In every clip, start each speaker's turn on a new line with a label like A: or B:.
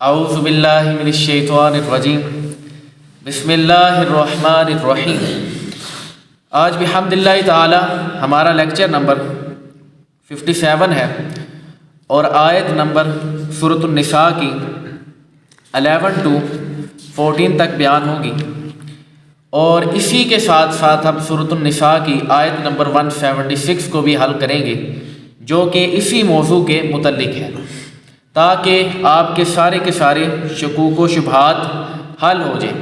A: اعوذ باللہ من الشیطان الرجیم بسم اللہ الرحمن الرحیم۔ آج بحمد اللہ تعالی ہمارا لیکچر نمبر 57 ہے اور آیت نمبر سورۃ النساء کی 11 to 14 تک بیان ہوگی، اور اسی کے ساتھ ساتھ ہم سورۃ النساء کی آیت نمبر 176 کو بھی حل کریں گے، جو کہ اسی موضوع کے متعلق ہے، تاکہ آپ کے سارے شکوک و شبہات حل ہو جائیں۔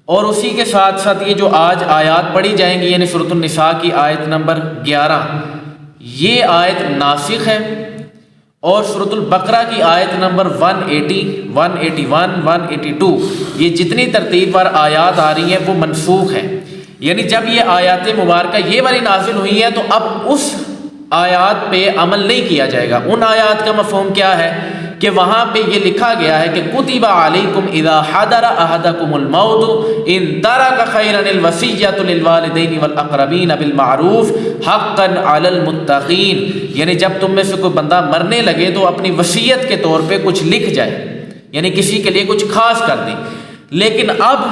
A: اور اسی کے ساتھ ساتھ یہ جو آج آیات پڑھی جائیں گی، یعنی سورۃ النساء کی آیت نمبر 11، یہ آیت ناسخ ہے، اور سورۃ البقرہ کی آیت نمبر 180، 181، 182، یہ جتنی ترتیب پر آیات آ رہی ہیں وہ منسوخ ہیں۔ یعنی جب یہ آیات مبارکہ یہ والی نازل ہوئی ہیں تو اب اس آیات پہ عمل نہیں کیا جائے گا۔ ان آیات کا مفہوم کیا ہے کہ وہاں پہ یہ لکھا گیا ہے کہ کتب علیکم اذا حضر احدکم الموت ان ترک خیرا الوصیۃ للوالدین والاقربین بالمعروف حقا علی المتقین، یعنی جب تم میں سے کوئی بندہ مرنے لگے تو اپنی وصیت کے طور پہ کچھ لکھ جائے، یعنی کسی کے لیے کچھ خاص کر دیں۔ لیکن اب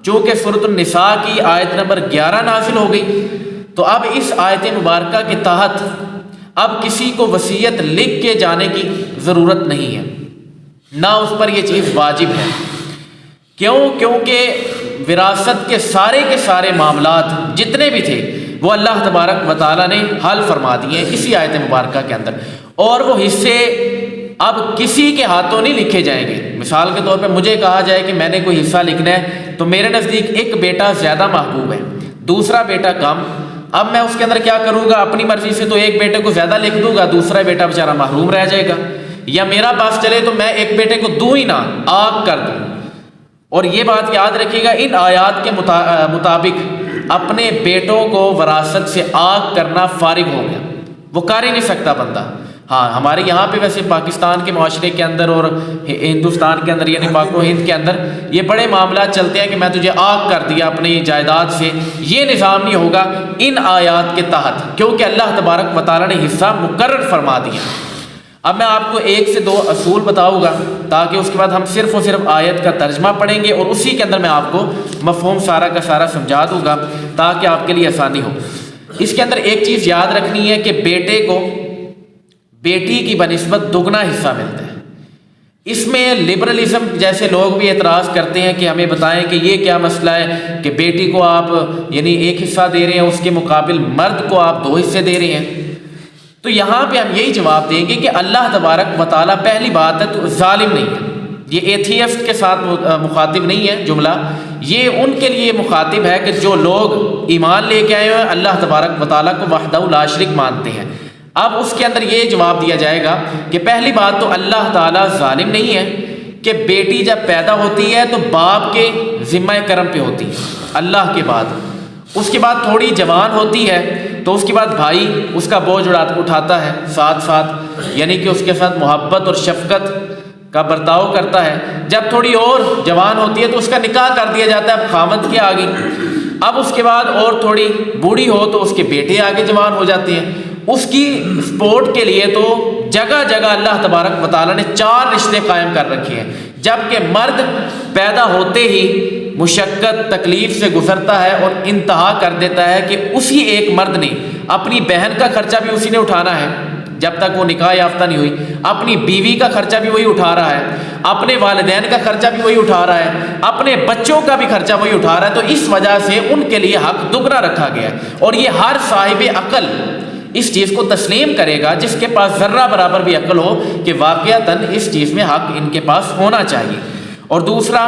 A: چونکہ سورۃ النساء کی آیت نمبر 11 نازل ہو گئی، تو اب اس آیت مبارکہ کے تحت اب کسی کو وصیت لکھ کے جانے کی ضرورت نہیں ہے، نہ اس پر یہ چیز واجب ہے۔ کیونکہ وراثت کے سارے معاملات جتنے بھی تھے وہ اللہ تبارک و تعالیٰ نے حل فرما دیے ہیں اسی آیت مبارکہ کے اندر، اور وہ حصے اب کسی کے ہاتھوں نہیں لکھے جائیں گے۔ مثال کے طور پہ مجھے کہا جائے کہ میں نے کوئی حصہ لکھنا ہے، تو میرے نزدیک ایک بیٹا زیادہ محبوب ہے، دوسرا بیٹا کم۔ اب میں اس کے اندر کیا کروں گا؟ اپنی مرضی سے تو ایک بیٹے کو زیادہ لکھ دوں گا، دوسرا بیٹا بیچارہ محروم رہ جائے گا، یا میرا پاس چلے تو میں ایک بیٹے کو دوں ہی نہ، آگ کر دوں۔ اور یہ بات یاد رکھیے گا، ان آیات کے مطابق اپنے بیٹوں کو وراثت سے آگ کرنا فارغ ہو گیا، وہ کر ہی نہیں سکتا بندہ۔ ہاں، ہمارے یہاں پہ ویسے پاکستان کے معاشرے کے اندر اور ہندوستان کے اندر، یعنی پاک و ہند کے اندر، یہ بڑے معاملات چلتے ہیں کہ میں تجھے آگ کر دیا اپنی جائیداد سے۔ یہ نظام نہیں ہوگا ان آیات کے تحت، کیونکہ اللہ تبارک و تعالیٰ نے حصہ مقرر فرما دیا۔ اب میں آپ کو 1 سے 2 اصول بتاؤں گا، تاکہ اس کے بعد ہم صرف اور صرف آیت کا ترجمہ پڑھیں گے، اور اسی کے اندر میں آپ کو مفہوم سارا کا سارا سمجھا دوں گا تاکہ آپ کے لیے آسانی ہو۔ اس کے اندر ایک چیز یاد رکھنی ہے کہ بیٹے کو بیٹی کی بنسبت دگنا حصہ ملتا ہے۔ اس میں لبرلزم جیسے لوگ بھی اعتراض کرتے ہیں کہ ہمیں بتائیں کہ یہ کیا مسئلہ ہے کہ بیٹی کو آپ یعنی 1 حصہ دے رہے ہیں، اس کے مقابل مرد کو آپ 2 حصے دے رہے ہیں۔ تو یہاں پہ ہم یہی جواب دیں گے کہ اللہ تبارک و تعالیٰ پہلی بات ہے تو ظالم نہیں ہے، یہ ایتھیسٹ کے ساتھ مخاطب نہیں ہے جملہ، یہ ان کے لیے مخاطب ہے کہ جو لوگ ایمان لے کے آئے ہیں اللہ تبارک و تعالیٰ کو وحدہ لا شریک مانتے ہیں۔ اب اس کے اندر یہ جواب دیا جائے گا کہ پہلی بات تو اللہ تعالیٰ ظالم نہیں ہے کہ بیٹی جب پیدا ہوتی ہے تو باپ کے ذمہ کرم پہ ہوتی ہے اللہ کے بعد، اس کے بعد تھوڑی جوان ہوتی ہے تو اس کے بعد بھائی اس کا بوجھ اٹھاتا ہے ساتھ، یعنی کہ اس کے ساتھ محبت اور شفقت کا برتاؤ کرتا ہے۔ جب تھوڑی اور جوان ہوتی ہے تو اس کا نکاح کر دیا جاتا ہے، اب خامد کے آگے۔ اب اس کے بعد اور تھوڑی بوڑھی ہو تو اس کے بیٹے آگے جوان ہو جاتے ہیں۔ اس کی سپورٹ کے لیے تو جگہ جگہ اللہ تبارک و تعالیٰ نے 4 رشتے قائم کر رکھے ہیں، جبکہ مرد پیدا ہوتے ہی مشقت تکلیف سے گزرتا ہے اور انتہا کر دیتا ہے کہ اسی ایک مرد نے اپنی بہن کا خرچہ بھی اسی نے اٹھانا ہے جب تک وہ نکاح یافتہ نہیں ہوئی، اپنی بیوی کا خرچہ بھی وہی اٹھا رہا ہے، اپنے والدین کا خرچہ بھی وہی اٹھا رہا ہے، اپنے بچوں کا بھی خرچہ وہی اٹھا رہا ہے۔ تو اس وجہ سے ان کے لیے حق دگنا رکھا گیا ہے، اور یہ ہر صاحب عقل اس چیز کو تسلیم کرے گا جس کے پاس ذرہ برابر بھی عقل ہو کہ واقعتاً اس چیز میں حق ان کے پاس ہونا چاہیے۔ اور دوسرا،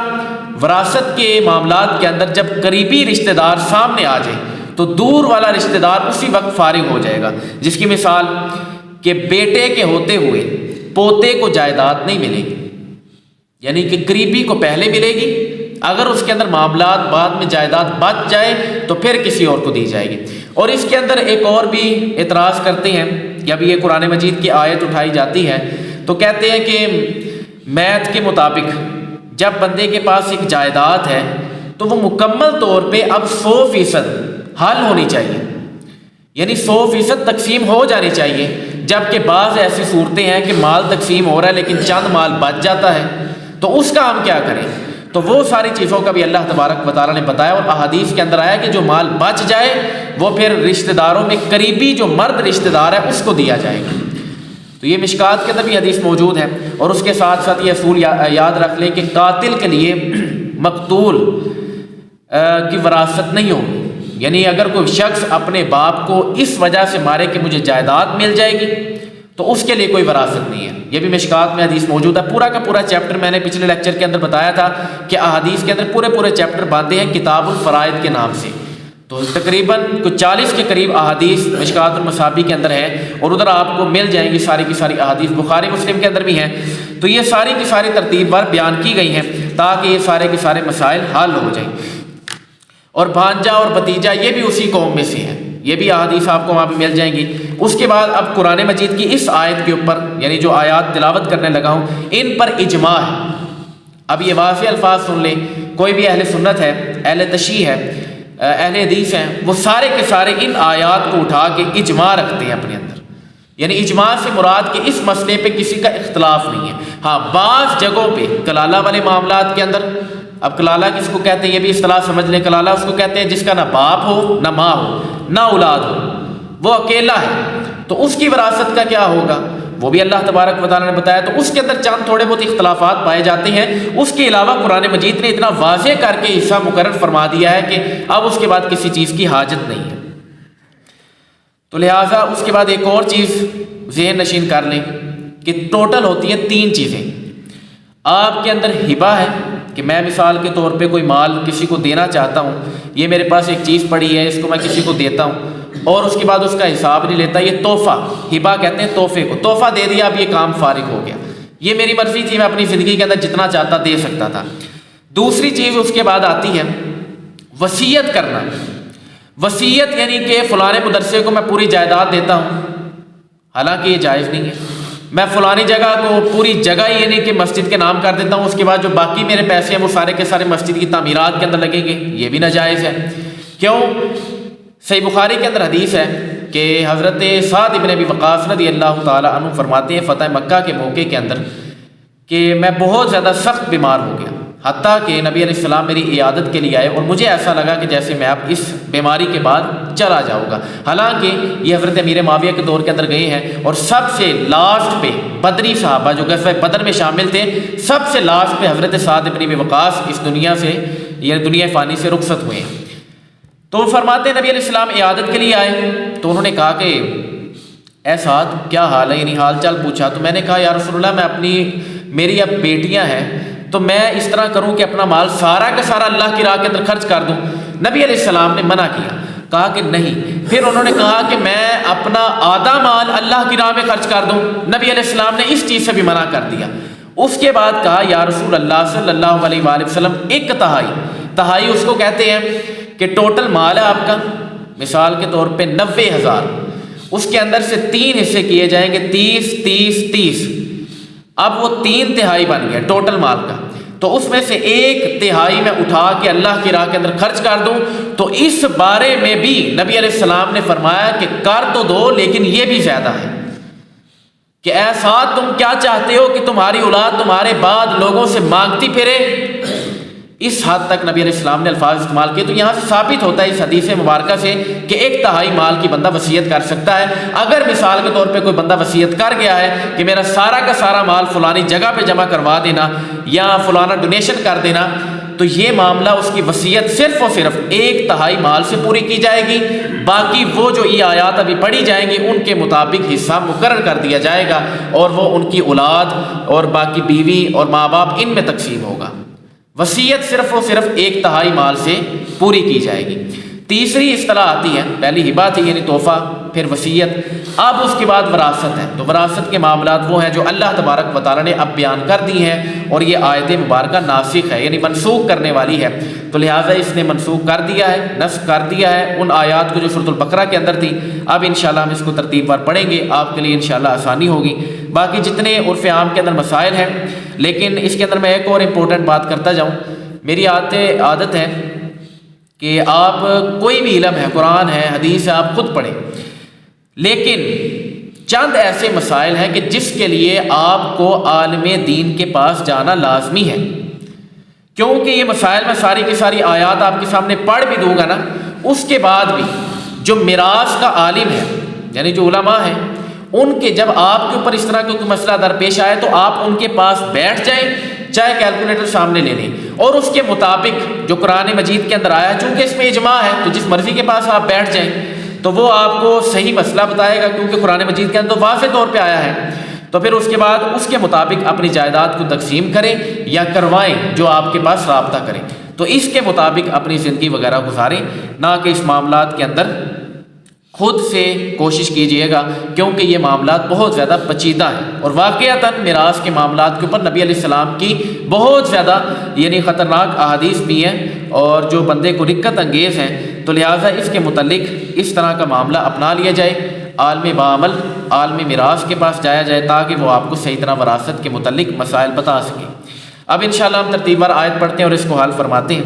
A: وراثت کے معاملات کے اندر جب قریبی رشتہ دار سامنے آ جائے تو دور والا رشتہ دار اسی وقت فارغ ہو جائے گا، جس کی مثال کہ بیٹے کے ہوتے ہوئے پوتے کو جائیداد نہیں ملے گی، یعنی کہ قریبی کو پہلے ملے گی، اگر اس کے اندر معاملات بعد میں جائیداد بچ جائے تو پھر کسی اور کو دی جائے گی۔ اور اس کے اندر ایک اور بھی اعتراض کرتے ہیں، جب یہ قرآن مجید کی آیت اٹھائی جاتی ہے تو کہتے ہیں کہ میتھ کے مطابق جب بندے کے پاس ایک جائیداد ہے تو وہ مکمل طور پہ اب 100% حل ہونی چاہیے، یعنی 100% تقسیم ہو جانی چاہیے، جبکہ بعض ایسی صورتیں ہیں کہ مال تقسیم ہو رہا ہے لیکن چند مال بچ جاتا ہے، تو اس کا ہم کیا کریں؟ تو وہ ساری چیزوں کا بھی اللہ تبارک و تعالیٰ نے بتایا، اور احادیث کے اندر آیا کہ جو مال بچ جائے وہ پھر رشتہ داروں میں قریبی جو مرد رشتہ دار ہے اس کو دیا جائے گا۔ تو یہ مشکات کے اندر بھی حدیث موجود ہے، اور اس کے ساتھ ساتھ یہ اصول یاد رکھ لیں کہ قاتل کے لیے مقتول کی وراثت نہیں ہوگی، یعنی اگر کوئی شخص اپنے باپ کو اس وجہ سے مارے کہ مجھے جائیداد مل جائے گی تو اس کے لیے کوئی وراثت نہیں ہے۔ یہ بھی مشکات میں حدیث موجود ہے، پورا کا پورا چیپٹر میں نے پچھلے لیکچر کے اندر بتایا تھا کہ احادیث کے اندر پورے چیپٹر باندھے ہیں کتاب الفرائض کے نام سے، تو تقریباً کچھ 40 کے قریب احادیث مشکات المصابیح کے اندر ہے، اور ادھر آپ کو مل جائیں گی ساری کی ساری احادیث، بخاری مسلم کے اندر بھی ہیں۔ تو یہ ساری کی ساری ترتیب بار بیان کی گئی ہیں تاکہ یہ سارے کے سارے مسائل حل ہو جائیں۔ اور بھانجا اور بھتیجا یہ بھی اسی قوم میں سے ہے، یہ بھی احادیث آپ کو وہاں پہ مل جائیں گی۔ اس کے بعد اب قرآن مجید کی اس آیت کے اوپر، یعنی جو آیات تلاوت کرنے لگا ہوں، ان پر اجماع ہے۔ اب یہ واضح الفاظ سن لیں، کوئی بھی اہل سنت ہے، اہل تشیع ہے، اہل حدیث ہیں، وہ سارے کے سارے ان آیات کو اٹھا کے اجماع رکھتے ہیں اپنے اندر، یعنی اجماع سے مراد کہ اس مسئلے پہ کسی کا اختلاف نہیں ہے۔ ہاں بعض جگہوں پہ کلالہ والے معاملات کے اندر، اب کلالہ کس کو کہتے ہیں یہ بھی اصطلاح سمجھ لیں، کلالہ اس کو کہتے ہیں جس کا نہ باپ ہو نہ ماں ہو نہ اولاد ہو، وہ اکیلا ہے، تو اس کی وراثت کا کیا ہوگا وہ بھی اللہ تبارک و تعالیٰ نے بتایا۔ تو اس کے اندر چند تھوڑے بہت اختلافات پائے جاتے ہیں، اس کے علاوہ قرآن مجید نے اتنا واضح کر کے حصہ مقرر فرما دیا ہے کہ اب اس کے بعد کسی چیز کی حاجت نہیں ہے۔ تو لہٰذا اس کے بعد ایک اور چیز ذہن نشین کر لیں کہ ٹوٹل ہوتی ہیں 3 چیزیں۔ آپ کے اندر ہبہ ہے کہ میں مثال کے طور پہ کوئی مال کسی کو دینا چاہتا ہوں، یہ میرے پاس ایک چیز پڑی ہے، اس کو میں کسی کو دیتا ہوں اور اس کے بعد اس کا حساب نہیں لیتا، یہ تحفہ، ہبہ کہتے ہیں تحفے کو، تحفہ دے دیا، اب یہ کام فارغ ہو گیا، یہ میری مرضی تھی، میں اپنی زندگی کے اندر جتنا چاہتا دے سکتا تھا۔ دوسری چیز اس کے بعد آتی ہے وصیت کرنا۔ وصیت یعنی کہ فلاں مدرسے کو میں پوری جائیداد دیتا ہوں، حالانکہ یہ جائز نہیں ہے۔ میں فلانی جگہ کو پوری جگہ ہی یعنی کہ مسجد کے نام کر دیتا ہوں، اس کے بعد جو باقی میرے پیسے ہیں وہ سارے کے سارے مسجد کی تعمیرات کے اندر لگیں گے، یہ بھی ناجائز ہے۔ کیوں؟ صحیح بخاری کے اندر حدیث ہے کہ حضرت سعد ابن ابی وقاص رضی اللہ تعالیٰ عنہ فرماتے ہیں فتح مکہ کے موقع کے اندر کہ میں بہت زیادہ سخت بیمار ہو گیا، حتیٰ کہ نبی علیہ السلام میری عیادت کے لیے آئے اور مجھے ایسا لگا کہ جیسے میں اب اس بیماری کے بعد چلا جاؤں گا۔ حالانکہ یہ حضرت امیر معاویہ کے دور کے اندر گئے ہیں، اور سب سے لاسٹ پہ بدری صحابہ جو غزوہ بدر میں شامل تھے، سب سے لاسٹ پہ حضرت سعد ابن ابی وقاص اس دنیا سے، یہ دنیا فانی سے رخصت ہوئے ہیں۔ تو وہ فرماتے ہیں نبی علیہ السلام عیادت کے لیے آئے، تو انہوں نے کہا کہ اے سعد کیا حال ہے، یعنی حال چال پوچھا۔ تو میں نے کہا یا رسول اللہ میں میری اب بیٹیاں ہیں، تو میں اس طرح کروں کہ اپنا مال سارا کا سارا اللہ کی راہ کے اندر خرچ کر دوں؟ نبی علیہ السلام نے منع کیا، کہا کہ نہیں۔ پھر انہوں نے کہا کہ میں اپنا آدھا مال اللہ کی راہ میں خرچ کر دوں؟ نبی علیہ السلام نے اس چیز سے بھی منع کر دیا۔ اس کے بعد کہا یا رسول اللہ صلی اللہ علیہ وآلہ وسلم ایک تہائی اس کو کہتے ہیں کہ ٹوٹل مال ہے آپ کا، مثال کے طور پہ 90,000، اس کے اندر سے 3 حصے کیے جائیں گے، 30 30 30، اب وہ 3 تہائی بن گیا ٹوٹل مال کا۔ تو اس میں سے 1 تہائی میں اٹھا کے اللہ کی راہ کے اندر خرچ کر دوں؟ تو اس بارے میں بھی نبی علیہ السلام نے فرمایا کہ کر تو دو، لیکن یہ بھی زیادہ ہے کہ اے سعد تم کیا چاہتے ہو کہ تمہاری اولاد تمہارے بعد لوگوں سے مانگتی پھرے؟ اس حد تک نبی علیہ السلام نے الفاظ استعمال کیے۔ تو یہاں سے ثابت ہوتا ہے اس حدیث مبارکہ سے کہ 1 تہائی مال کی بندہ وصیت کر سکتا ہے۔ اگر مثال کے طور پہ کوئی بندہ وصیت کر گیا ہے کہ میرا سارا کا سارا مال فلانی جگہ پہ جمع کروا دینا یا فلانا ڈونیشن کر دینا، تو یہ معاملہ اس کی وصیت صرف اور صرف 1 تہائی مال سے پوری کی جائے گی، باقی وہ جو یہ آیات ابھی پڑھی جائیں گی ان کے مطابق حصہ مقرر کر دیا جائے گا، اور وہ ان کی اولاد اور باقی بیوی اور ماں باپ ان میں تقسیم ہوگا۔ وصیت صرف اور صرف 1 تہائی مال سے پوری کی جائے گی۔ تیسری اصطلاح آتی ہے، پہلی ہبہ تھی یعنی تحفہ، پھر وصیت، اب اس کے بعد وراثت ہے۔ تو وراثت کے معاملات وہ ہیں جو اللہ تبارک و تعالیٰ نے اب بیان کر دی ہیں، اور یہ آیت مبارکہ ناسخ ہے یعنی منسوخ کرنے والی ہے، تو لہٰذا اس نے منسوخ کر دیا ہے، نسخ کر دیا ہے ان آیات کو جو سورۃ البقرہ کے اندر تھی۔ اب انشاءاللہ ہم اس کو ترتیب پر پڑھیں گے، آپ کے لیے انشاءاللہ آسانی ہوگی۔ باقی جتنے عرف عام کے اندر مسائل ہیں، لیکن اس کے اندر میں ایک اور امپورٹنٹ بات کرتا جاؤں۔ میری عادت ہے کہ آپ کوئی بھی علم ہے، قرآن ہے، حدیث ہے، آپ خود پڑھیں، لیکن چند ایسے مسائل ہیں کہ جس کے لیے آپ کو عالم دین کے پاس جانا لازمی ہے، کیونکہ یہ مسائل میں ساری کی ساری آیات آپ کے سامنے پڑھ بھی دوں گا نا، اس کے بعد بھی جو میراث کا عالم ہے یعنی جو علماء ہیں، ان کے جب آپ کے اوپر اس طرح کا کوئی مسئلہ درپیش آئے تو آپ ان کے پاس بیٹھ جائیں، چاہے کیلکولیٹر سامنے لے لیں، اور اس کے مطابق جو قرآن مجید کے اندر آیا ہے، چونکہ اس میں اجماع ہے تو جس مرضی کے پاس آپ بیٹھ جائیں تو وہ آپ کو صحیح مسئلہ بتائے گا، کیونکہ قرآن مجید کے اندر واضح طور پہ آیا ہے۔ تو پھر اس کے بعد اس کے مطابق اپنی جائیداد کو تقسیم کریں یا کروائیں، جو آپ کے پاس رابطہ کریں، تو اس کے مطابق اپنی زندگی وغیرہ گزاریں، نہ کہ اس معاملات کے اندر خود سے کوشش کیجئے گا، کیونکہ یہ معاملات بہت زیادہ پیچیدہ ہیں، اور واقعتاً میراث کے معاملات کے اوپر نبی علیہ السلام کی بہت زیادہ یعنی خطرناک احادیث بھی ہیں اور جو بندے کو رکت انگیز ہیں، تو لہٰذا اس کے متعلق اس طرح کا معاملہ اپنا لیا جائے، عالم باعمل عالم میراث کے پاس جایا جائے تاکہ وہ آپ کو صحیح طرح وراثت کے متعلق مسائل بتا سکیں۔ اب انشاءاللہ ہم ترتیب وار آیت پڑھتے ہیں اور اس کو حل فرماتے ہیں۔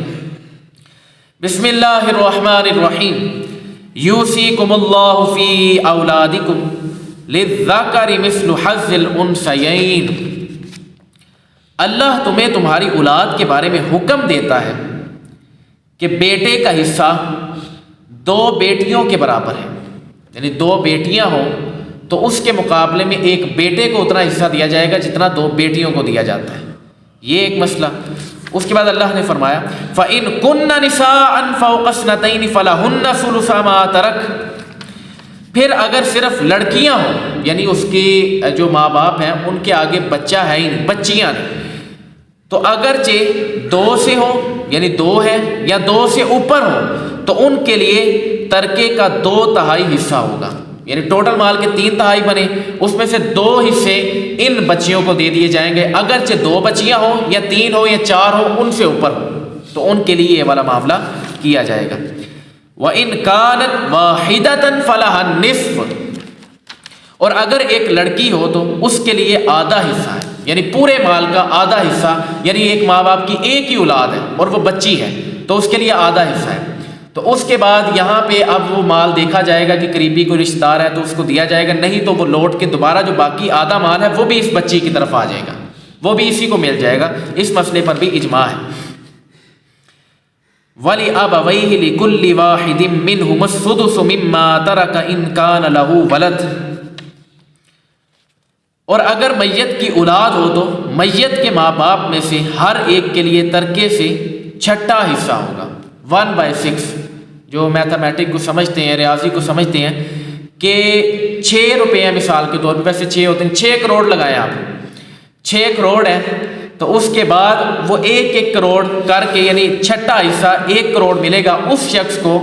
A: بسم اللہ الرحمن الرحیم، یوصیکم اللہ فی اولادکم للذکر مثل حظ الانثیین۔ اللہ تمہیں تمہاری اولاد کے بارے میں حکم دیتا ہے کہ بیٹے کا حصہ دو بیٹیوں کے برابر ہے، یعنی دو بیٹیاں ہوں تو اس کے مقابلے میں ایک بیٹے کو اتنا حصہ دیا جائے گا جتنا دو بیٹیوں کو دیا جاتا ہے، یہ ایک مسئلہ۔ اس کے بعد اللہ نے فرمایا فَإِن كُنَّ نِسَاءً فَوْقَ اثْنَتَيْنِ فَلَهُنَّ ثُلُثَ مَا تَرَكَ، پھر اگر صرف لڑکیاں ہوں یعنی اس کی جو ماں باپ ہیں ان کے آگے بچہ ہے ہی نہیں، بچیاں نہیں، تو اگرچہ دو سے ہوں یعنی دو ہے یا دو سے اوپر ہو تو ان کے لیے ترکے کا 2/3 حصہ ہوگا، یعنی ٹوٹل مال کے 3/3 بنے، اس میں سے 2 حصے ان بچیوں کو دے دیے جائیں گے، اگرچہ 2 بچیاں ہوں یا 3 ہو یا 4 ہو ان سے اوپر ہو تو ان کے لیے یہ والا معاملہ کیا جائے گا۔ وَإِن كَانَتْ وَاحِدَةً فَلَهَا النِّصْفُ، اور اگر ایک لڑکی ہو تو اس کے لیے آدھا حصہ ہے، یعنی پورے مال کا آدھا حصہ، یعنی ایک ماں باپ کی ایک ہی اولاد ہے اور وہ بچی ہے تو اس کے لیے آدھا حصہ ہے۔ تو اس کے بعد یہاں پہ اب وہ مال دیکھا جائے گا کہ قریبی کوئی رشتہ دار ہے تو اس کو دیا جائے گا، نہیں تو وہ لوٹ کے دوبارہ جو باقی آدھا مال ہے وہ بھی اس بچی کی طرف آ جائے گا، وہ بھی اسی کو مل جائے گا، اس مسئلے پر بھی اجماع ہے۔ وَلِأَبَوَيْهِ لِكُلِّ وَاحِدٍ مِّنْهُمُ السُّدُسُ مِمَّا تَرَكَ إِن كَانَ لَهُ وَلَدٌ، اور اگر میت کی اولاد ہو تو میت کے ماں باپ میں سے ہر ایک کے لیے ترکے سے 6واں حصہ ہوگا، 1/6۔ جو میتھمیٹک کو سمجھتے ہیں، ریاضی کو سمجھتے ہیں کہ 6 روپے مثال کے طور پہ، ویسے 6 ہوتے ہیں، 6 کروڑ لگائیں آپ، 6 کروڑ ہے تو اس کے بعد وہ 1 کروڑ کر کے یعنی 6واں حصہ 1 کروڑ ملے گا اس شخص کو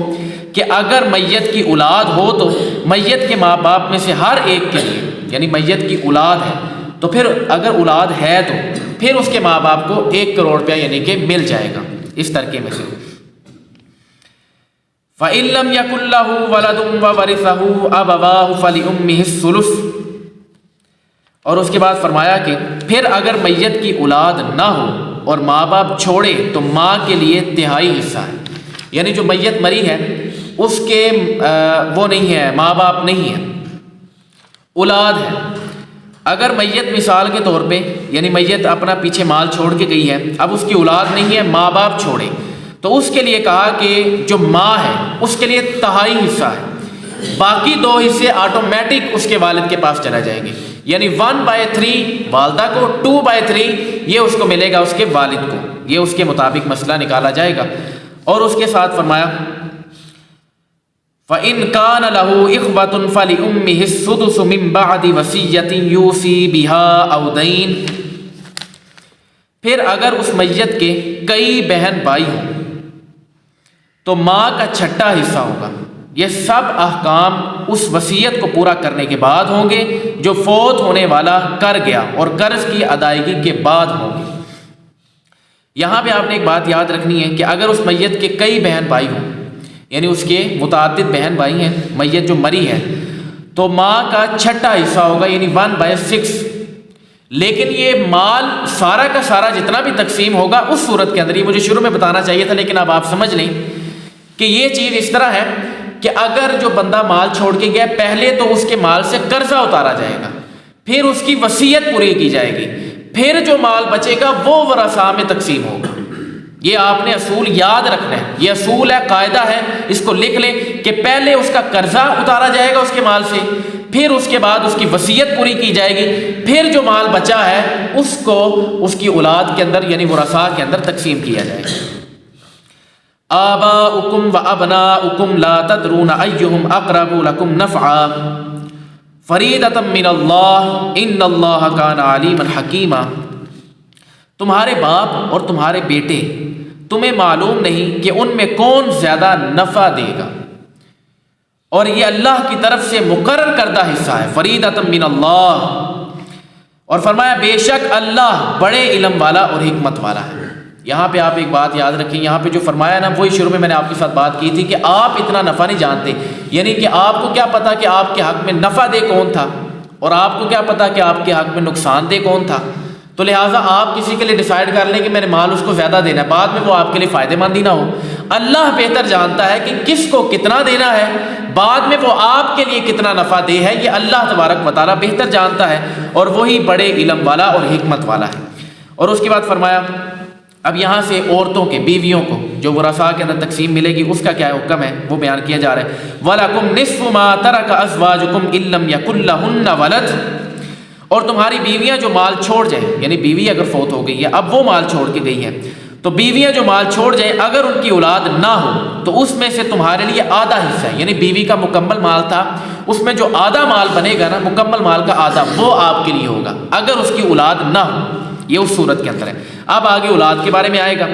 A: کہ اگر میت کی اولاد ہو تو میت کے ماں باپ میں سے ہر ایک کے لیے، یعنی میت کی اولاد ہے تو پھر اگر اولاد ہے تو پھر اس کے ماں باپ کو 1 کروڑ روپیہ یعنی کہ مل جائے گا اس ترکے میں سے۔ فَإِن لَّمْ يَكُن لَّهُ وَلَدٌ وَوَرِثَهُ أَبَوَاهُ فَلِأُمِّهِ الثُّلُثُ، اور اس کے بعد فرمایا کہ پھر اگر میت کی اولاد نہ ہو اور ماں باپ چھوڑے تو ماں کے لیے 1/3 حصہ ہے، یعنی جو میت مری ہے اس کے وہ نہیں ہے، ماں باپ نہیں ہے، اولاد ہے۔ اگر میت مثال کے طور پہ یعنی میت اپنا پیچھے مال چھوڑ کے گئی ہے، اب اس کی اولاد نہیں ہے، ماں باپ چھوڑے تو اس کے لیے کہا کہ جو ماں ہے اس کے لیے 1/3 حصہ ہے، باقی 2 حصے آٹومیٹک اس کے والد کے پاس چلا جائیں گے، یعنی 1/3 والدہ کو، 2/3 یہ اس کو ملے گا اس کے والد کو، یہ اس کے مطابق مسئلہ نکالا جائے گا۔ اور اس کے ساتھ فرمایا فَإِن كَانَ لَهُ إِخْوَةٌ فَلِأُمِّهِ السُّدُسُ مِن بَعْدِ وَصِيَّةٍ يُوصِي بِهَا أَوْ دَيْنٍ، پھر اگر اس میت کے کئی بہن بھائی ہوں تو ماں کا 6واں حصہ ہوگا۔ یہ سب احکام اس وصیت کو پورا کرنے کے بعد ہوں گے جو فوت ہونے والا کر گیا اور قرض کی ادائیگی کے بعد ہوں گے۔ یہاں پہ آپ نے ایک بات یاد رکھنی ہے کہ اگر اس میت کے کئی بہن بھائی ہوں، یعنی اس کے متعدد بہن بھائی ہیں، میت جو مری ہے تو ماں کا 6واں حصہ ہوگا یعنی 1/6، لیکن یہ مال سارا کا سارا جتنا بھی تقسیم ہوگا اس صورت کے اندر، یہ مجھے شروع میں بتانا چاہیے تھا لیکن اب آپ سمجھ لیں کہ یہ چیز اس طرح ہے کہ اگر جو بندہ مال چھوڑ کے گیا پہلے تو اس کے مال سے قرضہ اتارا جائے گا، پھر اس کی وصیت پوری کی جائے گی، پھر جو مال بچے گا وہ ورثاء میں تقسیم ہوگا۔ یہ آپ نے اصول یاد رکھنا ہے، یہ اصول ہے، قاعدہ ہے، اس کو لکھ لیں کہ پہلے اس کا قرضہ اتارا جائے گا اس کے مال سے، پھر اس کے بعد اس کی وصیت پوری کی جائے گی، پھر جو مال بچا ہے اس کو اس کی اولاد کے اندر یعنی ورثاء کے اندر تقسیم کیا جائے گا۔ آباؤکم و ابناؤکم لا تدرون ایہم اقرب لکم نفعا فریدۃ من اللہ ان اللہ کان علیما حکیما۔ تمہارے باپ اور تمہارے بیٹے تمہیں معلوم نہیں کہ ان میں کون زیادہ نفع دے گا، اور یہ اللہ کی طرف سے مقرر کردہ حصہ ہے، فریدۃ من اللہ، اور فرمایا بے شک اللہ بڑے علم والا اور حکمت والا ہے۔ یہاں پہ آپ ایک بات یاد رکھیں، یہاں پہ جو فرمایا نا وہی شروع میں نے آپ کے ساتھ بات کی تھی کہ آپ اتنا نفع نہیں جانتے، یعنی کہ آپ کو کیا پتا کہ آپ کے حق میں نفع دہ کون تھا، اور آپ کو کیا پتا کہ آپ کے حق میں نقصان دہ کون تھا، تو لہٰذا آپ کسی کے لیے ڈیسائیڈ کر لیں کہ میں نے مال اس کو زیادہ دینا ہے، بعد میں وہ آپ کے لیے فائدہ مند ہی نہ ہو۔ اللہ بہتر جانتا ہے کہ کس کو کتنا دینا ہے، بعد میں وہ آپ کے لیے کتنا نفع دہ ہے، یہ اللہ تبارک و تعالیٰ بہتر جانتا ہے، اور وہی بڑے علم والا اور حکمت والا ہے۔ اور اس کے بعد فرمایا اب یہاں سے عورتوں کے، بیویوں کو جو ورثاء کے اندر تقسیم ملے گی اس کا کیا حکم ہے وہ بیان کیا جا رہا ہے۔ وَلَكُمْ نِصْفُ مَا تَرَكَ أَزْوَاجُكُمْ إِن لَّمْ يَكُن لَّهُنَّ وَلَدٌ، اور تمہاری بیویاں جو مال چھوڑ جائیں، یعنی بیوی اگر فوت ہو گئی ہے اب وہ مال چھوڑ کے گئی ہیں، تو بیویاں جو مال چھوڑ جائیں اگر ان کی اولاد نہ ہو تو اس میں سے تمہارے لیے آدھا حصہ ہے، یعنی بیوی کا مکمل مال تھا اس میں جو آدھا مال بنے گا نا، مکمل مال کا آدھا، وہ آپ کے لیے ہوگا اگر اس کی اولاد نہ ہو، یہ اس صورت کے اندر ہے۔ اب آگے اولاد کے بارے میں آئے گا،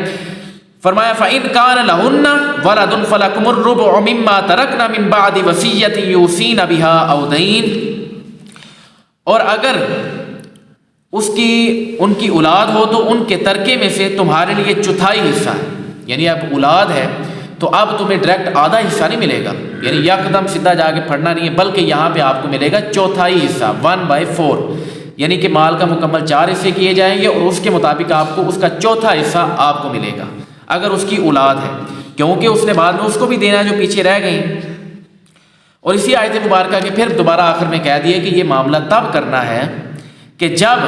A: فرمایا فَإِن كَانَ لَهُنَّ وَلَدٌ فَلَكُمُ الرُّبُعُ مِمَّا تَرَكْنَ مِن بَعْدِ وَصِيَّةٍ يُوصِينَ بِهَا أَوْ دَيْنٍ، اور اگر ان کی اولاد ہو تو ان کے ترکے میں سے تمہارے لیے چوتھائی حصہ ہے، یعنی اب اولاد ہے تو اب تمہیں ڈائریکٹ آدھا حصہ نہیں ملے گا، یعنی یکدم سیدھا جا کے پڑھنا نہیں ہے، بلکہ یہاں پہ آپ کو ملے گا چوتھائی حصہ 1/4، یعنی کہ مال کا مکمل 4 حصے کیے جائیں گے اور اس کے مطابق آپ کو اس کا چوتھا حصہ آپ کو ملے گا اگر اس کی اولاد ہے، کیونکہ اس نے بعد میں اس کو بھی دینا جو پیچھے رہ گئی۔ اور اسی آیت مبارکہ کے پھر دوبارہ آخر میں کہہ دیا کہ یہ معاملہ تب کرنا ہے کہ جب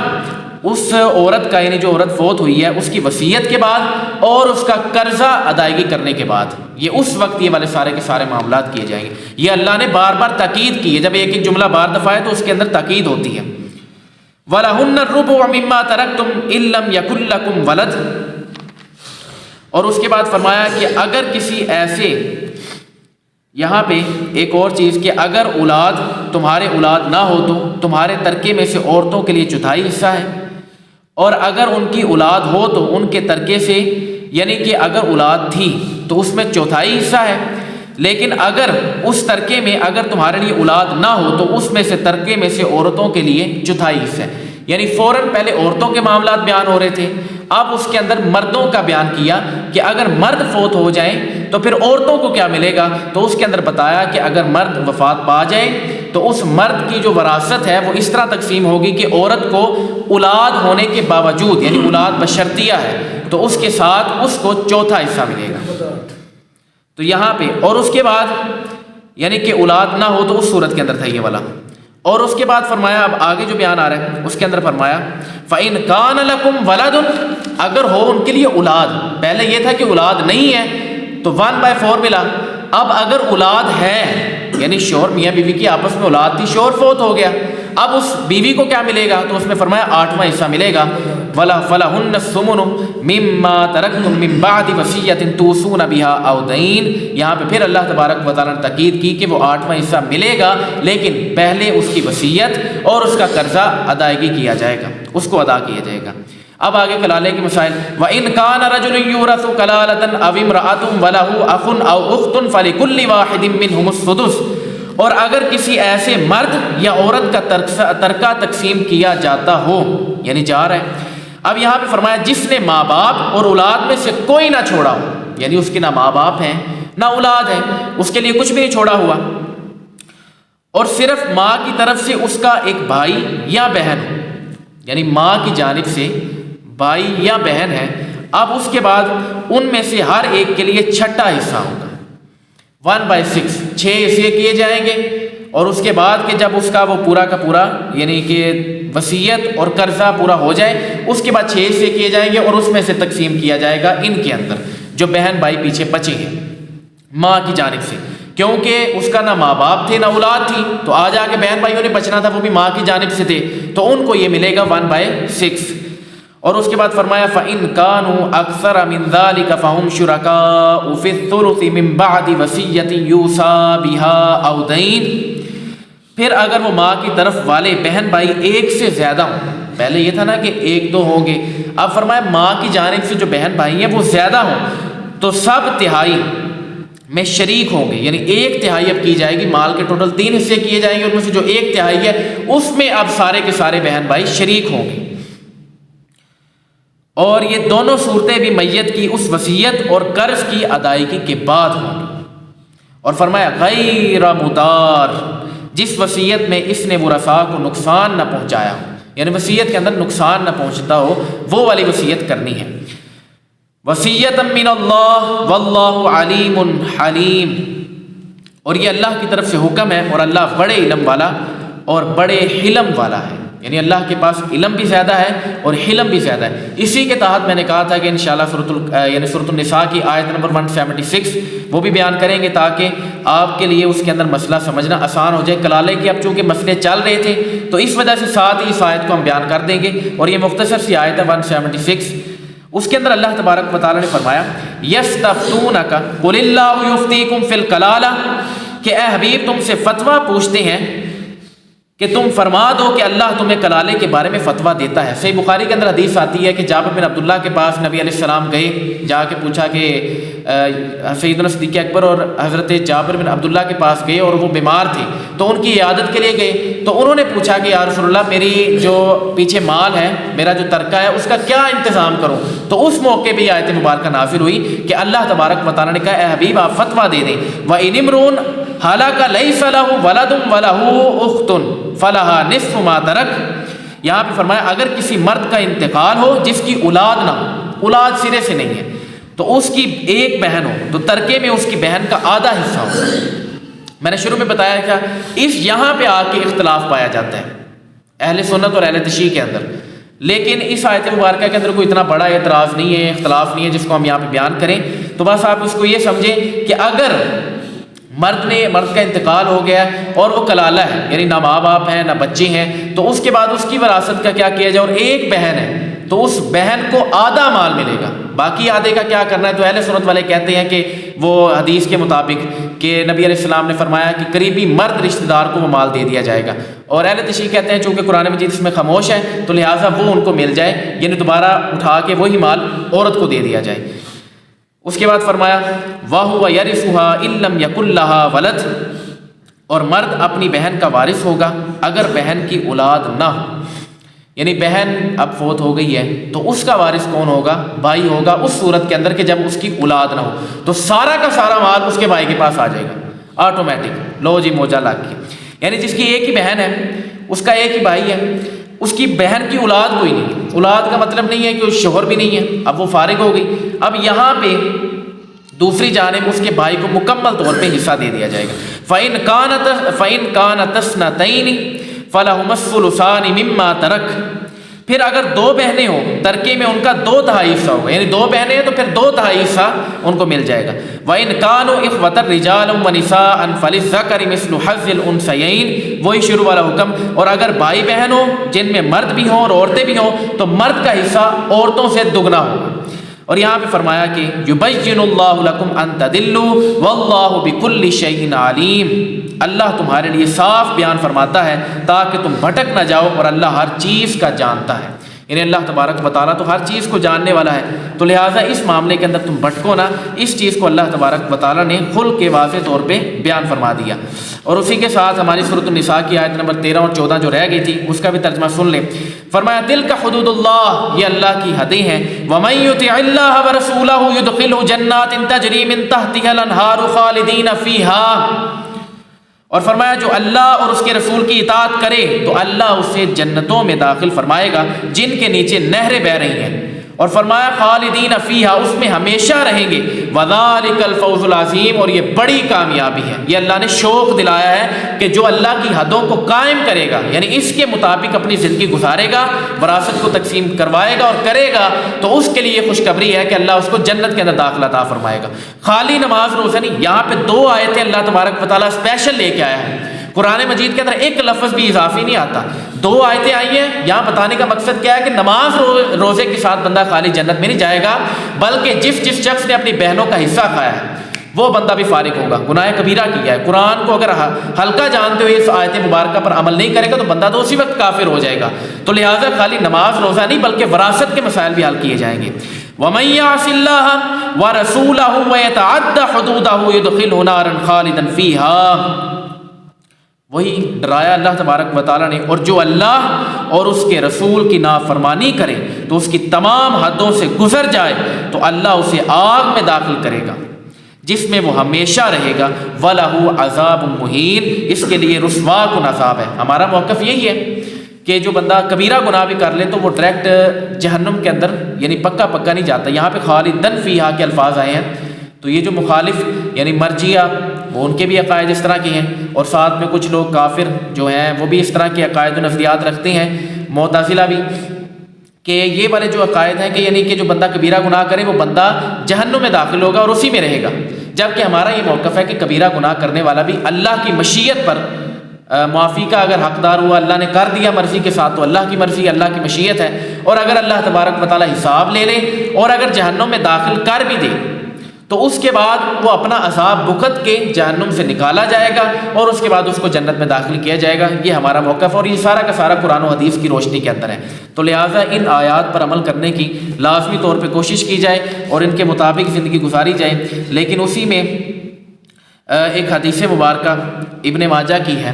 A: اس عورت کا، یعنی جو عورت فوت ہوئی ہے اس کی وصیت کے بعد اور اس کا قرضہ ادائیگی کرنے کے بعد، یہ اس وقت یہ والے سارے کے سارے معاملات کیے جائیں گے۔ یہ اللہ نے بار بار تاکید کی ہے، جب ایک ایک جملہ بار دفعہ ہے تو اس کے اندر تاکید ہوتی ہے۔ وَلَهُنَّ الرُّبُعُ مِمَّا تَرَكْتُمْ إِن لَّمْ يَكُن لَّكُمْ وَلَدٌ، اور اس کے بعد فرمایا کہ اگر کسی ایسے، یہاں پہ ایک اور چیز کہ اگر تمہارے اولاد نہ ہو تو تمہارے ترکے میں سے عورتوں کے لیے چوتھائی حصہ ہے، اور اگر ان کی اولاد ہو تو ان کے ترکے سے، یعنی کہ اگر اولاد تھی تو اس میں چوتھائی حصہ ہے، لیکن اگر اس ترکے میں اگر تمہارے لیے اولاد نہ ہو تو اس میں سے ترکے میں سے عورتوں کے لیے چوتھائی حصہ ہے، یعنی فوراً پہلے عورتوں کے معاملات بیان ہو رہے تھے، اب اس کے اندر مردوں کا بیان کیا کہ اگر مرد فوت ہو جائیں تو پھر عورتوں کو کیا ملے گا، تو اس کے اندر بتایا کہ اگر مرد وفات پا جائے تو اس مرد کی جو وراثت ہے وہ اس طرح تقسیم ہوگی کہ عورت کو اولاد ہونے کے باوجود، یعنی اولاد بشرطیہ ہے تو اس کے ساتھ اس کو چوتھا حصہ ملے گا۔ تو یہاں پہ اور اس کے بعد یعنی کہ اولاد نہ ہو تو اس صورت کے اندر تھا یہ والا، اور اس کے بعد فرمایا اب آگے جو بیان آ رہا ہے اس کے اندر فرمایا فَإِن كَانَ لَكُمْ وَلَدٌ، اگر ہو ان کے لیے اولاد، پہلے یہ تھا کہ اولاد نہیں ہے تو 1/4 ملا، اب اگر اولاد ہے یعنی شوہر میاں بیوی کی آپس میں اولاد تھی، شوہر فوت ہو گیا، اب اس بیوی کو کیا ملے گا، تو اس میں فرمایا 8واں حصہ ملے گا، فَلَهُنَّ الثُّمُنُ مِمَّا تَرَكْتُم مِّن بَعْدِ وَصِيَّةٍ تُوصُونَ بِهَا أَوْ دَيْنٍ، یہاں پہ پھر اللہ تبارک و تعالیٰ نے تاکید کی کہ وہ 8واں حصہ ملے گا، لیکن پہلے اس کی وصیت اور اس کا قرضہ ادائیگی کیا جائے گا، اس کو ادا کیا جائے گا۔ اب آگے کلالے کے مسائل، وَإِن كَانَ رَجُلٌ يُورَثُ كَلَالَةً أَوِ امْرَأَةٌ وَلَهُ أَخٌ أَوْ أُخْتٌ فَلِكُلِّ وَاحِدٍ مِّنْهُمُ السُّدُسُ، اور اگر کسی ایسے مرد یا عورت کا ترکہ تقسیم کیا جاتا ہو، یعنی جا رہا ہے، اب یہاں پہ فرمایا جس نے ماں باپ اور اولاد میں سے کوئی نہ چھوڑا ہو، یعنی اس کے نہ ماں باپ ہیں نہ اولاد ہے، اس کے لیے کچھ بھی نہیں چھوڑا ہوا، اور صرف ماں کی طرف سے اس کا ایک بھائی یا بہن ہو، یعنی ماں کی جانب سے بھائی یا بہن ہے، اب اس کے بعد ان میں سے ہر ایک کے لیے چھٹا حصہ ہوگا، 1/6 6 حصے کیے جائیں گے، اور اس کے بعد کہ جب اس کا وہ پورا کا پورا یعنی کہ وصیت اور قرضہ پورا ہو جائے، اس کے بعد 6 حصے کیے جائیں گے اور اس میں سے تقسیم کیا جائے گا ان کے اندر جو بہن بھائی پیچھے بچے ہیں ماں کی جانب سے، کیونکہ اس کا نہ ماں باپ تھے نہ اولاد تھی، تو آج آ کے بہن بھائیوں نے بچنا تھا، وہ بھی ماں کی جانب سے تھے، تو ان کو یہ ملے گا 1/6۔ اور اس کے بعد فرمایا فَإِن كَانُوا أَكْثَرَ مِن ذَلِكَ فَهُمْ شُرَكَاءُ فِي الثُّلُثِ مِن بَعْدِ وَصِيَّةٍ يُوصَىٰ بِهَا أَوْ دَيْنٍ۔ پھر اگر وہ ماں کی طرف والے بہن بھائی ایک سے زیادہ ہوں، پہلے یہ تھا نا کہ 1-2 ہوں گے، اب فرمایا ماں کی جانب سے جو بہن بھائی ہیں وہ زیادہ ہوں تو سب تہائی میں شریک ہوں گے، یعنی 1/3 اب کی جائے گی، مال کے ٹوٹل 3 حصے کیے جائیں گے، ان میں سے جو 1/3 ہے اس میں اب سارے کے سارے بہن بھائی شریک ہوں گے۔ اور یہ دونوں صورتیں بھی میت کی اس وصیت اور قرض کی ادائیگی کے بعد ہوں گی۔ اور فرمایا غیر مدار، جس وصیت میں اس نے ورثاء کو نقصان نہ پہنچایا ہو، یعنی وصیت کے اندر نقصان نہ پہنچتا ہو، وہ والی وصیت کرنی ہے۔ وصیت من اللہ واللہ علیم حلیم، اور یہ اللہ کی طرف سے حکم ہے، اور اللہ بڑے علم والا اور بڑے حلم والا ہے، یعنی اللہ کے پاس علم بھی زیادہ ہے اور حلم بھی زیادہ ہے۔ اسی کے تحت میں نے کہا تھا کہ انشاءاللہ سورۃ النساء کی آیت نمبر 176 وہ بھی بیان کریں گے تاکہ آپ کے لیے اس کے اندر مسئلہ سمجھنا آسان ہو جائے۔ کلالے کے اب چونکہ مسئلے چل رہے تھے تو اس وجہ سے ساتھ ہی اس آیت کو ہم بیان کر دیں گے، اور یہ مختصر سی آیت ہے 176۔ اس کے اندر اللہ تبارک و تعالیٰ نے فرمایا یستفتونک قل اللہ یفتیکم فی الکلالہ، کہ اے حبیب تم سے فتویٰ پوچھتے ہیں کہ تم فرما دو کہ اللہ تمہیں کلالے کے بارے میں فتویٰ دیتا ہے۔ صحیح بخاری کے اندر حدیث آتی ہے کہ جابر بن عبداللہ کے پاس نبی علیہ السلام گئے، جا کے پوچھا کہ سیدنا صدیق اکبر اور حضرت جابر بن عبداللہ کے پاس گئے اور وہ بیمار تھے، تو ان کی عیادت کے لیے گئے، تو انہوں نے پوچھا کہ یا رسول اللہ میری جو پیچھے مال ہے، میرا جو ترکہ ہے، اس کا کیا انتظام کروں؟ تو اس موقع پہ یہ آیت مبارکہ نازل ہوئی کہ اللہ تبارک و تعالیٰ نے کہا اے حبیب آپ فتویٰ دے دیں، وَإِنِ امْرُؤٌ هَلَكَ لَيْسَ لَهُ وَلَدٌ وَلَهُ أُخْتٌ فَلَهَا نِصْفُ مَا تَرَكَ۔ یہاں پہ فرمایا اگر کسی مرد کا انتقال ہو جس کی اولاد نہ ہو، اولاد سرے سے نہیں ہے، تو اس کی ایک بہن ہو تو ترکے میں اس کی بہن کا آدھا حصہ ہو۔ میں نے شروع میں بتایا تھا اس یہاں پہ آ کے اختلاف پایا جاتا ہے اہل سنت اور اہل تشیع کے اندر، لیکن اس آیت مبارکہ کے اندر کوئی اتنا بڑا اعتراض نہیں ہے، اختلاف نہیں ہے جس کو ہم یہاں پہ بیان کریں۔ تو بس آپ اس کو یہ سمجھیں کہ اگر مرد کا انتقال ہو گیا اور وہ کلالہ ہے، یعنی نہ ماں باپ ہیں نہ بچے ہیں، تو اس کے بعد اس کی وراثت کا کیا کیا جائے، اور ایک بہن ہے تو اس بہن کو آدھا مال ملے گا، باقی آدھے کا کیا کرنا ہے؟ تو اہل سنت والے کہتے ہیں کہ وہ حدیث کے مطابق کہ نبی علیہ السلام نے فرمایا کہ قریبی مرد رشتہ دار کو وہ مال دے دیا جائے گا، اور اہل تشیع کہتے ہیں چونکہ قرآن مجید اس میں خاموش ہے تو لہٰذا وہ ان کو مل جائے، یعنی دوبارہ اٹھا کے وہی مال عورت کو دے دیا جائے۔ اس کے بعد فرمایا وَهُوَ يَرِثُهَا إِن لَّمْ يَكُن لَّهَا وَلَدٌ، اور مرد اپنی بہن کا وارث ہوگا اگر بہن کی اولاد نہ ہو، یعنی بہن اب فوت ہو گئی ہے تو اس کا وارث کون ہوگا؟ بھائی ہوگا، اس صورت کے اندر کہ جب اس کی اولاد نہ ہو تو سارا کا سارا مال اس کے بھائی کے پاس آ جائے گا آٹومیٹک، لو جی موجہ لاگ کے، یعنی جس کی ایک ہی بہن ہے اس کا ایک ہی بھائی ہے، اس کی بہن کی اولاد کوئی نہیں، اولاد کا مطلب نہیں ہے کہ اس شوہر بھی نہیں ہے، اب وہ فارغ ہو گئی، اب یہاں پہ دوسری جانب اس کے بھائی کو مکمل طور پہ حصہ دے دیا جائے گا۔ فَإِن كَانَتْ اثْنَتَيْنِ فَلَهُمَا الثُّلُثَانِ مِمَّا تَرَكَ، پھر اگر دو بہنیں ہوں ترکے میں ان کا 2/3 حصہ ہوگا، یعنی 2 بہنیں ہیں تو پھر 2/3 حصہ ان کو مل جائے گا۔ وَإِن كَانُوا إِخْوَةً رِجَالٌ وَنِسَاءً فَلِلذَّكَرِ مِثْلُ حَظِّ الْأُنثَيَيْنِ، وہی شروع والا حکم، اور اگر بھائی بہن ہوں جن میں مرد بھی ہوں اور عورتیں بھی ہوں تو مرد کا حصہ عورتوں سے دگنا ہوگا۔ اور یہاں پہ فرمایا کہ یبین اللہ لکم ان تدلوا واللہ بکل شیء علیم، اللہ تمہارے لیے صاف بیان فرماتا ہے تاکہ تم بھٹک نہ جاؤ، اور اللہ ہر چیز کا جانتا ہے، یعنی اللہ تبارک و تعالیٰ تو ہر چیز کو جاننے والا ہے، تو لہٰذا اس معاملے کے اندر تم بھٹکو نہ، اس چیز کو اللہ تبارک و تعالیٰ نے کھل کے واضح طور پہ بیان فرما دیا۔ اور اسی کے ساتھ ہماری سورۃ النساء کی آیت نمبر 13 اور 14 جو رہ گئی تھی اس کا بھی ترجمہ سن لیں۔ فرمایا تلک حدود اللہ، یہ اللہ کی حدیں ہیں، ومن یطع اللہ ورسولہ یدخلہ جنات تجری من تحتها الانہار خالدین فیہا، اور فرمایا جو اللہ اور اس کے رسول کی اطاعت کرے تو اللہ اسے جنتوں میں داخل فرمائے گا جن کے نیچے نہریں بہہ رہی ہیں، اور فرمایا خالدین فیہا، اس میں ہمیشہ رہیں گے، وذالک الفوز العظیم، اور یہ بڑی کامیابی ہے۔ یہ اللہ نے شوق دلایا ہے کہ جو اللہ کی حدوں کو قائم کرے گا، یعنی اس کے مطابق اپنی زندگی گزارے گا، وراثت کو تقسیم کروائے گا اور کرے گا، تو اس کے لیے یہ خوشخبری ہے کہ اللہ اس کو جنت کے اندر داخلہ عطا فرمائے گا۔ خالی نماز روزہ نہیں، یہاں پہ 2 آیتیں اللہ تبارک و تعالیٰ اسپیشل لے کے آیا ہے۔ قرآن مجید کے اندر ایک لفظ بھی اضافی نہیں آتا، 2 آیتیں آئی ہیں۔ یہاں بتانے کا مقصد کیا ہے کہ نماز روزے کے ساتھ بندہ خالی جنت میں نہیں جائے گا، بلکہ جس شخص نے اپنی بہنوں کا حصہ کھایا ہے وہ بندہ بھی فارغ ہوگا۔ گناہ کبیرہ کیا ہے، قرآن کو اگر ہلکا جانتے ہوئے اس آیت مبارکہ پر عمل نہیں کرے گا تو بندہ تو اسی وقت کافر ہو جائے گا۔ تو لہٰذا خالی نماز روزہ نہیں بلکہ وراثت کے مسائل بھی حل کیے جائیں گے۔ وَمَن يَعْصِ اللَّهَ وَرَسُولَهُ وَيَتَعَدَّ حُدُودَهُ يُدْخِلْهُ نَارًا خَالِدًا فِيهَا، وہی ڈرایا اللہ تبارک و تعالیٰ نے، اور جو اللہ اور اس کے رسول کی نافرمانی کرے تو اس کی تمام حدوں سے گزر جائے تو اللہ اسے آگ میں داخل کرے گا جس میں وہ ہمیشہ رہے گا۔ وَلَهُ عَذَابٌ مُّهِينٌ، اس کے لیے رسوا کن عذاب ہے۔ ہمارا موقف یہی ہے کہ جو بندہ کبیرہ گناہ بھی کر لے تو وہ ڈائریکٹ جہنم کے اندر یعنی پکا نہیں جاتا۔ یہاں پہ خالدن فیہا کے الفاظ آئے ہیں، تو یہ جو مخالف یعنی مرجیہ وہ ان کے بھی عقائد اس طرح کے ہیں، اور ساتھ میں کچھ لوگ کافر جو ہیں وہ بھی اس طرح کے عقائد و نظریات رکھتے ہیں، معتزلہ بھی، کہ یہ والے جو عقائد ہیں کہ یعنی کہ جو بندہ کبیرہ گناہ کرے وہ بندہ جہنم میں داخل ہوگا اور اسی میں رہے گا، جبکہ ہمارا یہ موقف ہے کہ کبیرہ گناہ کرنے والا بھی اللہ کی مشیت پر معافی کا اگر حقدار ہوا، اللہ نے کر دیا مرضی کے ساتھ تو اللہ کی مرضی، اللہ کی مشیت ہے، اور اگر اللہ تبارک و تعالیٰ حساب لے لے اور اگر جہنم میں داخل کر بھی دے تو اس کے بعد وہ اپنا عذاب بھگت کے جہنم سے نکالا جائے گا اور اس کے بعد اس کو جنت میں داخل کیا جائے گا۔ یہ ہمارا موقف، اور یہ سارا کا سارا قرآن و حدیث کی روشنی کے اندر ہے۔ تو لہٰذا ان آیات پر عمل کرنے کی لازمی طور پہ کوشش کی جائے اور ان کے مطابق زندگی گزاری جائے۔ لیکن اسی میں ایک حدیث مبارکہ ابن ماجہ کی ہے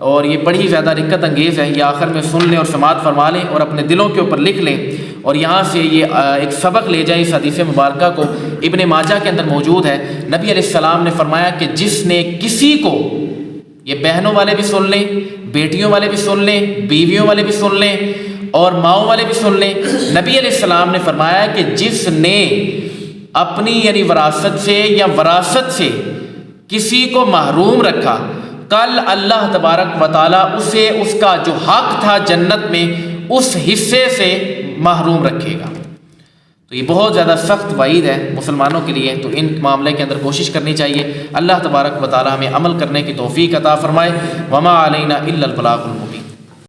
A: اور یہ بڑی زیادہ رکت انگیز ہے، یہ آخر میں سن لیں اور سماعت فرما لیں اور اپنے دلوں کے اوپر لکھ لیں، اور یہاں سے یہ ایک سبق لے جائیں۔ اس حدیث مبارکہ کو ابن ماجہ کے اندر موجود ہے۔ نبی علیہ السلام نے فرمایا کہ جس نے کسی کو، یہ بہنوں والے بھی سن لیں، بیٹیوں والے بھی سن لیں، بیویوں والے بھی سن لیں اور ماؤں والے بھی سن لیں، نبی علیہ السلام نے فرمایا کہ جس نے اپنی یعنی وراثت سے یا وراثت سے کسی کو محروم رکھا، کل اللہ تبارک و تعالیٰ اسے اس کا جو حق تھا جنت میں اس حصے سے محروم رکھے گا۔ تو یہ بہت زیادہ سخت وعید ہے مسلمانوں کے لیے، تو ان معاملے کے اندر کوشش کرنی چاہیے۔ اللہ تبارک و تعالیٰ ہمیں عمل کرنے کی توفیق عطا فرمائے۔ وما علینا الا البلاغ المبین۔